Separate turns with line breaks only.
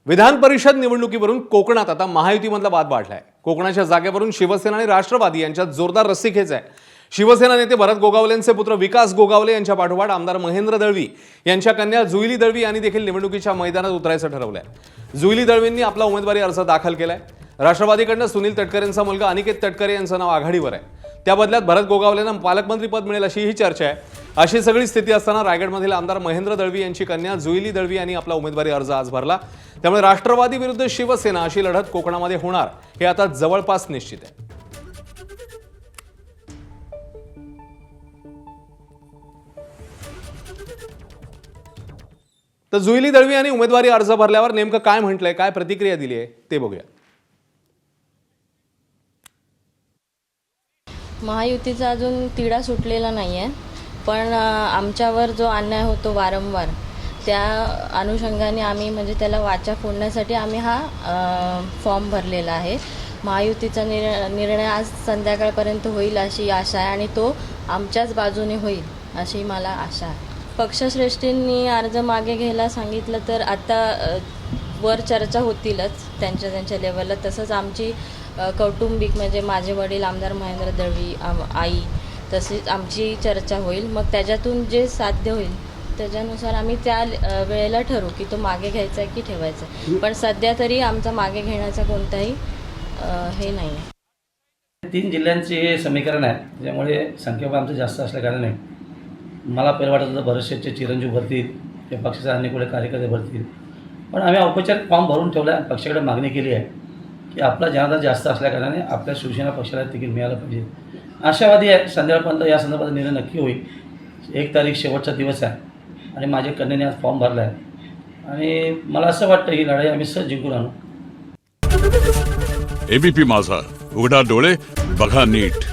विधान परिषद निवडणुकीवरून कोकणात आता महायुतीमधला वाद वाढलाय। कोकणाच्या जागेवरून शिवसेना आणि राष्ट्रवादी यांच्यात जोरदार रस्सीखेच आहे। शिवसेना नेते भरत गोगावलेंचे पुत्र विकास गोगावले यांच्या पाठोपाठ आमदार महेंद्र दळवी यांच्या कन्या जुईली दळवी यांनी देखील निवडणुकीच्या मैदानात उतरायचं ठरवलंय। जुईली दळवींनी आपला उमेदवारी अर्ज दाखल केलाय। राष्ट्रवादीकडून सुनील तटकरेंचा मुलगा अनिकेत तटकरे यांचं नाव आघाडीवर आहे। त्या बदल्यात भरत गोगावलेंना पालकमंत्री पद मिळेल अशी ही चर्चा आहे। अशी सगळी स्थिती असताना रायगडमधील आमदार महेंद्र दळवी यांची कन्या जुईली दळवी यांनी आपला उमेदवारी अर्ज आज भरला। त्यामुळे राष्ट्रवादी विरुद्ध शिवसेना अशी लढत कोकणामध्ये होणार हे आता जवळपास निश्चित आहे। तर जुईली दळवी यांनी उमेदवारी अर्ज भरल्यावर नेमकं काय म्हटलंय, काय प्रतिक्रिया दिली आहे ते बघूया।
महायुतीचा अजून तिढा सुटलेला नाही आहे, पण आमच्यावर जो अन्याय होतो वारंवार त्या अनुषंगाने आम्ही म्हणजे त्याला वाचा फोडण्यासाठी आम्ही हा फॉर्म भरलेला आहे। महायुतीचा निर्णय आज संध्याकाळपर्यंत होईल अशी आशा आहे आणि तो आमच्याच बाजूने होईल अशी मला आशा आहे। पक्षश्रेष्ठींनी अर्ज मागे घ्यायला सांगितलं तर आता वर चर्चा होतीलच त्यांच्या लेवलला। तसंच आमची कौटुंबिक म्हणजे माझे वडील आमदार महेंद्र दळवी, आई, तसेच आमची चर्चा होईल। मग त्याच्यातून जे साध्य होईल त्याच्यानुसार आम्ही त्या वेळेला ठरवू की तो मागे घ्यायचा आहे की ठेवायचा आहे। पण सध्या तरी आमचा मागे घेण्याचा कोणताही हे नाही आहे।
3 जिल्ह्यांचे हे समीकरण आहे, त्यामुळे संख्याबळ आमचं जास्त असल्याकारणे मला पहिलं वाटत होतं बरेचसे चिरंजीव भरतील, त्या पक्षाचे अन्य कुठे कार्यकर्ते भरतील, पण आम्ही औपचारिक फॉर्म भरून ठेवला आहे। पक्षाकडे मागणी केली आहे की आपला जनाधार जास्त असल्याकारणाने आपल्या शिवसेना पक्षाला तिकीट मिळालं पाहिजे। आशावादी आहे संध्याकाळपर्यंत या संदर्भात निर्णय नक्की होईल। 1 तारीख शेवटचा दिवस आहे आणि माझ्या कन्येने आज फॉर्म भरला आहे आणि मला असं वाटतं ही लढाई आम्ही सहज जिंकून आणू।
एबीपी माझा, उघडा डोळे बघा नीट।